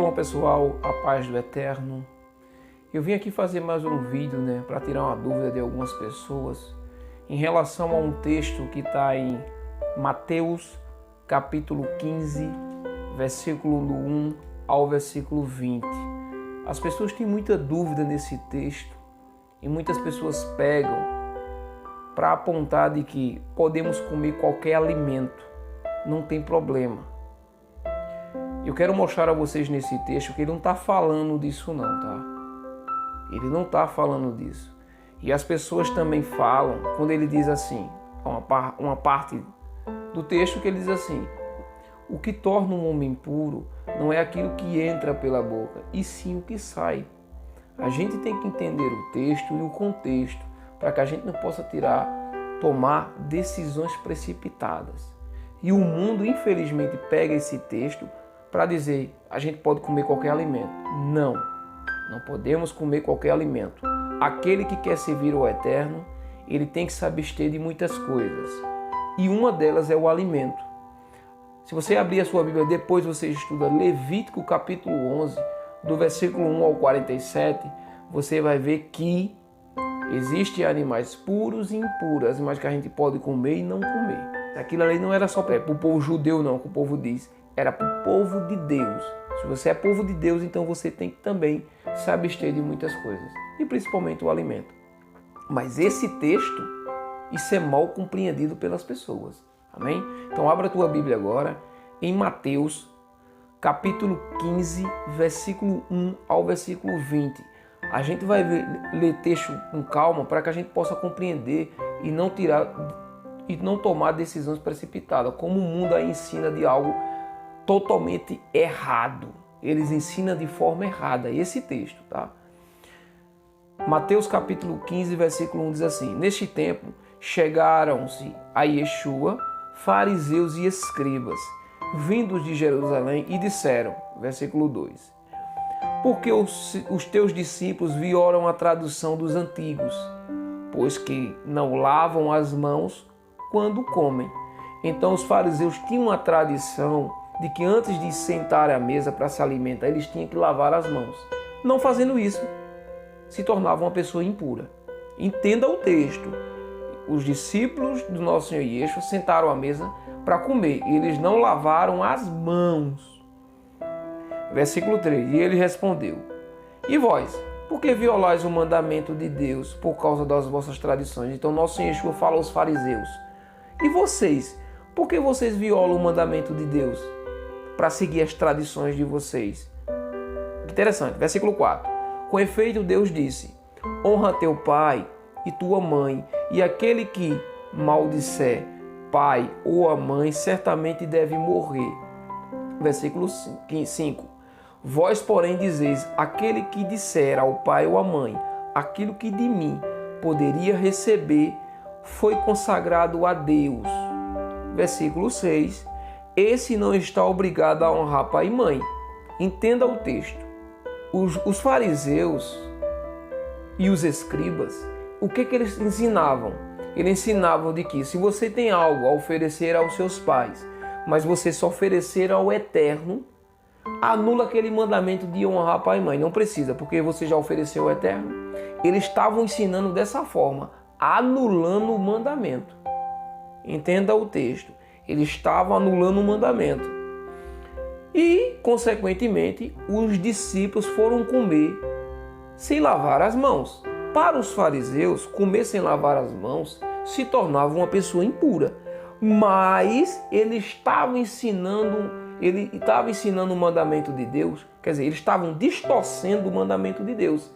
Shalom pessoal, a paz do Eterno. Eu vim aqui fazer mais um vídeo, para tirar uma dúvida de algumas pessoas em relação a um texto que está em Mateus capítulo 15, versículo 1 ao versículo 20. As pessoas têm muita dúvida nesse texto e muitas pessoas pegam para apontar de que podemos comer qualquer alimento, não tem problema. Eu quero mostrar a vocês nesse texto que ele não está falando disso não, tá? Ele não está falando disso. E as pessoas também falam, quando ele diz assim, uma parte do texto que ele diz assim: o que torna um homem puro não é aquilo que entra pela boca, e sim o que sai. A gente tem que entender o texto e o contexto, para que a gente não possa tomar decisões precipitadas. E o mundo, infelizmente, pega esse texto para dizer, a gente pode comer qualquer alimento. Não podemos comer qualquer alimento. Aquele que quer servir ao Eterno, ele tem que se abster de muitas coisas. E uma delas é o alimento. Se você abrir a sua Bíblia, depois você estuda Levítico capítulo 11, do versículo 1 ao 47, você vai ver que existem animais puros e impuros, mas que a gente pode comer e não comer. Aquilo ali não era só para o povo judeu, não, que o povo diz. Era para o povo de Deus. Se você é povo de Deus, então você tem que também se abster de muitas coisas. E principalmente o alimento. Mas esse texto, isso é mal compreendido pelas pessoas. Amém? Então abra a tua Bíblia agora em Mateus, capítulo 15, versículo 1 ao versículo 20. A gente vai ler texto com calma para que a gente possa compreender e não tomar decisões precipitadas, como o mundo aí ensina de algo totalmente errado. Eles ensinam de forma errada esse texto, tá? Mateus capítulo 15, versículo 1 diz assim: neste tempo chegaram-se a Yeshua fariseus e escribas, vindos de Jerusalém, e disseram, versículo 2, porque os teus discípulos violam a tradução dos antigos, pois que não lavam as mãos quando comem. Então os fariseus tinham uma tradição de que antes de sentar à mesa para se alimentar, eles tinham que lavar as mãos. Não fazendo isso, se tornava uma pessoa impura. Entenda o texto. Os discípulos do nosso Senhor Yeshua sentaram à mesa para comer e eles não lavaram as mãos. Versículo 3. E ele respondeu: e vós, por que violais o mandamento de Deus por causa das vossas tradições? Então nosso Senhor Yeshua fala aos fariseus: e vocês, por que vocês violam o mandamento de Deus para seguir as tradições de vocês? Interessante. Versículo 4. Com efeito, Deus disse: honra teu pai e tua mãe, e aquele que maldisser pai ou a mãe certamente deve morrer. Versículo 5. Vós, porém, dizeis: aquele que disser ao pai ou à mãe aquilo que de mim poderia receber foi consagrado a Deus. Versículo 6. Esse não está obrigado a honrar pai e mãe. Entenda o texto. Os fariseus e os escribas, o que eles ensinavam? Eles ensinavam de que se você tem algo a oferecer aos seus pais, mas você só oferecer ao Eterno, anula aquele mandamento de honrar pai e mãe. Não precisa, porque você já ofereceu ao Eterno. Eles estavam ensinando dessa forma, anulando o mandamento. Entenda o texto. Eles estavam anulando o mandamento. E, consequentemente, os discípulos foram comer sem lavar as mãos. Para os fariseus, comer sem lavar as mãos se tornava uma pessoa impura. Mas ele estava ensinando o mandamento de Deus. Quer dizer, eles estavam distorcendo o mandamento de Deus.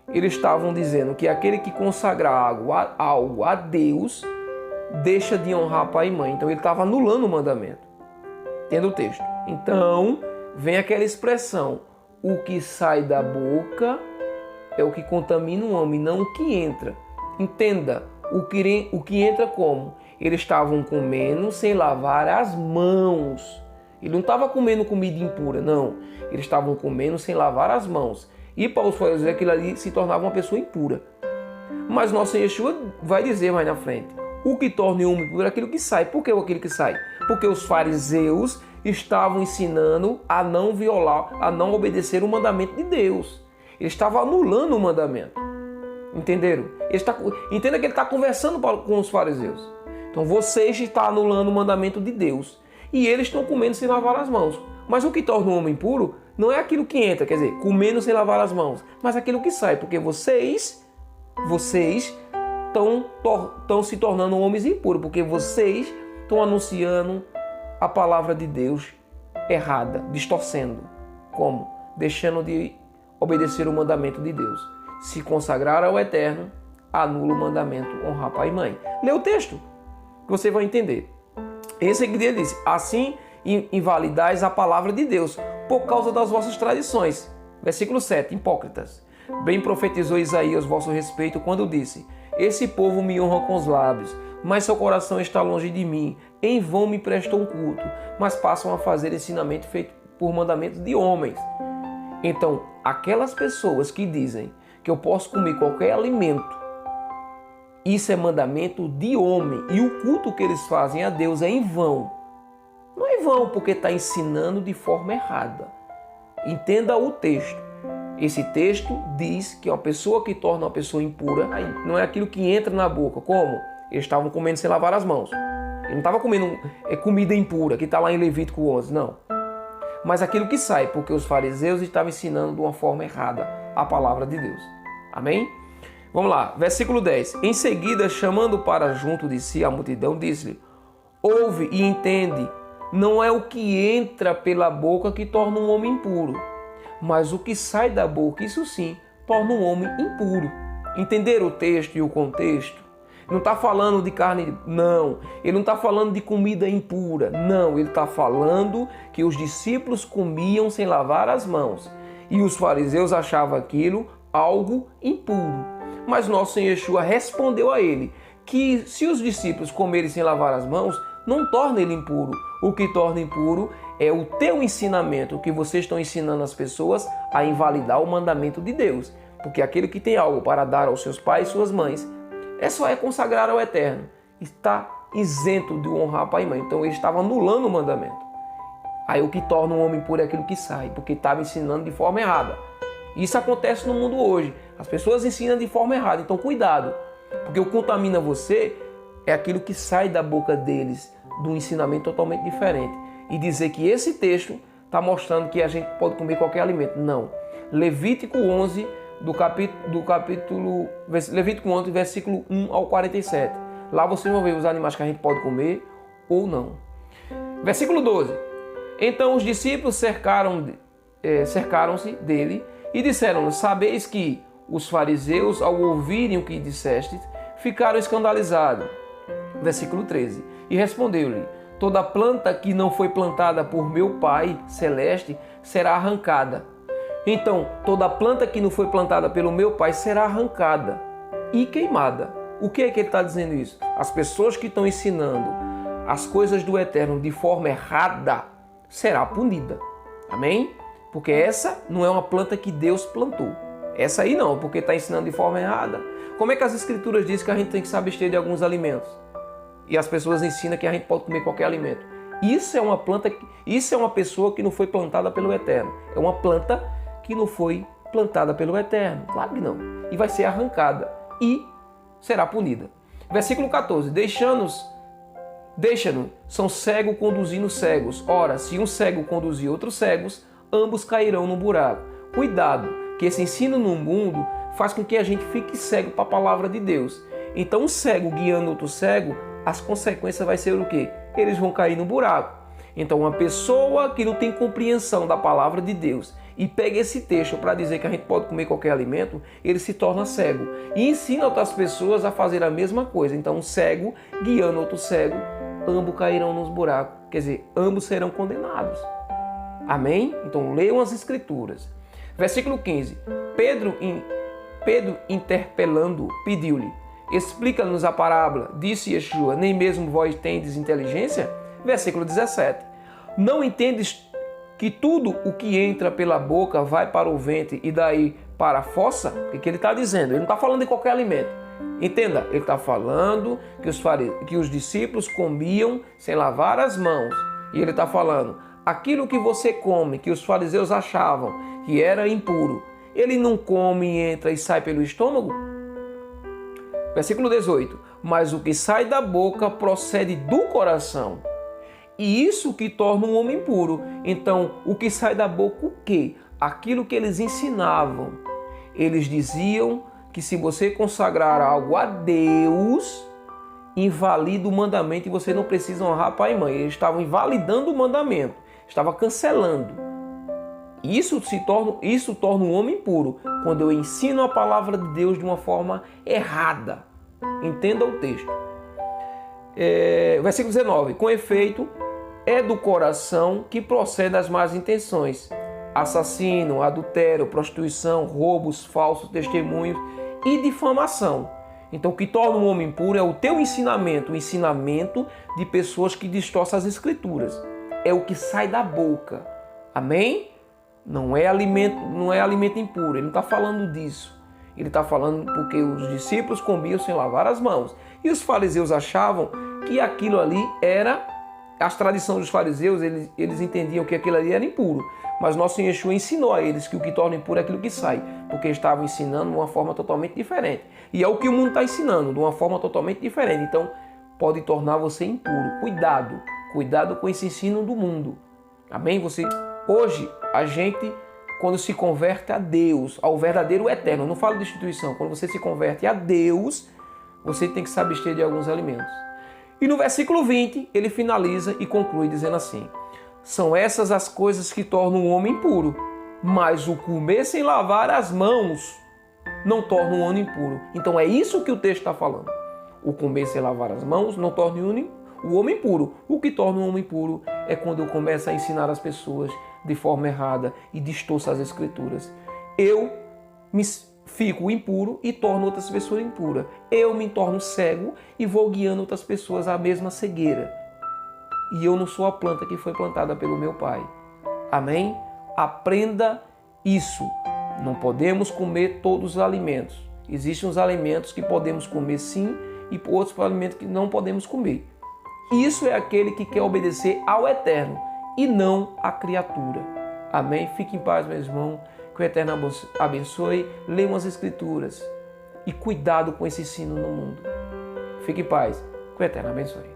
Eles estavam dizendo que aquele que consagrar algo a Deus deixa de honrar pai e mãe. Então ele estava anulando o mandamento. Entenda o texto. Então vem aquela expressão: o que sai da boca é o que contamina o homem, não o que entra. Entenda, o que entra como? Eles estavam comendo sem lavar as mãos. Ele não estava comendo comida impura, não. Eles estavam comendo sem lavar as mãos. E para os fariseus aquilo ali se tornava uma pessoa impura. Mas nosso Senhor Yeshua vai dizer mais na frente: o que torna o homem impuro é aquilo que sai. Por que aquilo que sai? Porque os fariseus estavam ensinando a não violar, a não obedecer o mandamento de Deus. Eles estavam anulando o mandamento. Entenderam? Entenda que ele está conversando com os fariseus. Então vocês estão anulando o mandamento de Deus. E eles estão comendo sem lavar as mãos. Mas o que torna um homem impuro não é aquilo que entra, quer dizer, comendo sem lavar as mãos, mas aquilo que sai, porque vocês estão se tornando homens impuros, porque vocês estão anunciando a palavra de Deus errada, distorcendo. Como? Deixando de obedecer o mandamento de Deus. Se consagrar ao Eterno, anula o mandamento, honrar pai e mãe. Lê o texto, que você vai entender. Esse aqui ele diz, assim invalidais a palavra de Deus, por causa das vossas tradições. Versículo 7, hipócritas. Bem profetizou Isaías vosso respeito quando disse, esse povo me honra com os lábios, mas seu coração está longe de mim. Em vão me prestam culto, mas passam a fazer ensinamento feito por mandamento de homens. Então, aquelas pessoas que dizem que eu posso comer qualquer alimento, isso é mandamento de homem. E o culto que eles fazem a Deus é em vão. Não é em vão porque está ensinando de forma errada. Entenda o texto. Esse texto diz que uma pessoa que torna uma pessoa impura não é aquilo que entra na boca. Como? Eles estavam comendo sem lavar as mãos. Ele não estava comendo comida impura, que está lá em Levítico 11, não. Mas aquilo que sai, porque os fariseus estavam ensinando de uma forma errada a palavra de Deus. Amém? Vamos lá, versículo 10. Em seguida, chamando para junto de si a multidão, disse-lhe, ouve e entende, não é o que entra pela boca que torna um homem impuro, mas o que sai da boca, isso sim, torna um homem impuro. Entenderam o texto e o contexto? Não está falando de carne, não. Ele não está falando de comida impura, não. Ele está falando que os discípulos comiam sem lavar as mãos. E os fariseus achavam aquilo algo impuro. Mas nosso Senhor Yeshua respondeu a ele que se os discípulos comerem sem lavar as mãos, não torna ele impuro. O que torna impuro é o teu ensinamento, o que vocês estão ensinando as pessoas a invalidar o mandamento de Deus. Porque aquele que tem algo para dar aos seus pais e suas mães, só consagrar ao Eterno. Está isento de honrar pai e mãe. Então ele estava anulando o mandamento. Aí o que torna um homem impuro é aquilo que sai, porque estava ensinando de forma errada. Isso acontece no mundo hoje. As pessoas ensinam de forma errada. Então cuidado, porque o que contamina você é aquilo que sai da boca deles, de um ensinamento totalmente diferente. E dizer que esse texto está mostrando que a gente pode comer qualquer alimento. Não. Levítico 11, Levítico 11, versículo 1 ao 47. Lá vocês vão ver os animais que a gente pode comer ou não. Versículo 12. Então os discípulos cercaram-se dele e disseram, sabeis que os fariseus, ao ouvirem o que dissestes, ficaram escandalizados. Versículo 13. E respondeu-lhe, toda planta que não foi plantada por meu Pai Celeste será arrancada. Então, toda planta que não foi plantada pelo meu Pai será arrancada e queimada. O que é que ele está dizendo isso? As pessoas que estão ensinando as coisas do Eterno de forma errada será punida. Amém? Porque essa não é uma planta que Deus plantou. Essa aí não, porque está ensinando de forma errada. Como é que as Escrituras dizem que a gente tem que se abster de alguns alimentos? E as pessoas ensinam que a gente pode comer qualquer alimento. Isso é uma planta, isso é uma pessoa que não foi plantada pelo Eterno. É uma planta que não foi plantada pelo Eterno. Claro que não. E vai ser arrancada e será punida. Versículo 14. Deixa-nos, são cegos conduzindo cegos. Ora, se um cego conduzir outros cegos, ambos cairão no buraco. Cuidado, que esse ensino no mundo faz com que a gente fique cego para a palavra de Deus. Então, um cego guiando outro cego, as consequências vai ser o quê? Eles vão cair no buraco. Então, uma pessoa que não tem compreensão da palavra de Deus e pega esse texto para dizer que a gente pode comer qualquer alimento, ele se torna cego. E ensina outras pessoas a fazer a mesma coisa. Então, um cego guiando outro cego, ambos cairão nos buracos. Quer dizer, ambos serão condenados. Amém? Então, leiam as Escrituras. Versículo 15. Pedro interpelando, pediu-lhe, explica-nos a parábola. Disse Yeshua, nem mesmo vós tendes inteligência? Versículo 17. Não entendes que tudo o que entra pela boca vai para o ventre e daí para a fossa? O que ele está dizendo? Ele não está falando de qualquer alimento. Entenda, ele está falando que os discípulos comiam sem lavar as mãos. E ele está falando, aquilo que você come, que os fariseus achavam que era impuro, ele não come, entra e sai pelo estômago? Versículo 18. Mas o que sai da boca procede do coração, e isso que torna um homem impuro. Então, o que sai da boca, o quê? Aquilo que eles ensinavam. Eles diziam que se você consagrar algo a Deus, invalida o mandamento e você não precisa honrar pai e mãe. Eles estavam invalidando o mandamento, estavam cancelando. Isso torna um homem impuro, quando eu ensino a palavra de Deus de uma forma errada. Entenda o texto. Versículo 19. Com efeito, é do coração que procedem as más intenções: assassino, adultério, prostituição, roubos, falsos testemunhos e difamação. Então, o que torna um homem impuro é o teu ensinamento, o ensinamento de pessoas que distorcem as escrituras. É o que sai da boca. Amém? Não é alimento impuro. Ele não está falando disso. Ele está falando porque os discípulos comiam sem lavar as mãos. E os fariseus achavam que aquilo ali era... As tradições dos fariseus, eles entendiam que aquilo ali era impuro. Mas nosso Senhor Yeshua ensinou a eles que o que torna impuro é aquilo que sai. Porque estavam ensinando de uma forma totalmente diferente. E é o que o mundo está ensinando, de uma forma totalmente diferente. Então, pode tornar você impuro. Cuidado. Cuidado com esse ensino do mundo. Amém? Hoje, a gente, quando se converte a Deus, ao verdadeiro eterno, não falo de instituição, quando você se converte a Deus, você tem que se abster de alguns alimentos. E no versículo 20, ele finaliza e conclui dizendo assim: são essas as coisas que tornam o homem impuro, mas o comer sem lavar as mãos não torna o homem impuro. Então é isso que o texto está falando. O comer sem lavar as mãos não torna o homem impuro. O que torna o homem impuro é quando eu começo a ensinar as pessoas de forma errada e distorço as escrituras. Eu fico impuro e torno outras pessoas impuras. Eu me torno cego e vou guiando outras pessoas à mesma cegueira. E eu não sou a planta que foi plantada pelo meu Pai. Amém? Aprenda isso. Não podemos comer todos os alimentos. Existem os alimentos que podemos comer sim e outros alimentos que não podemos comer. Isso é aquele que quer obedecer ao Eterno e não à criatura. Amém? Fique em paz, meu irmão. Que o Eterno abençoe. Leiam as Escrituras. E cuidado com esse ensino no mundo. Fique em paz. Que o Eterno abençoe.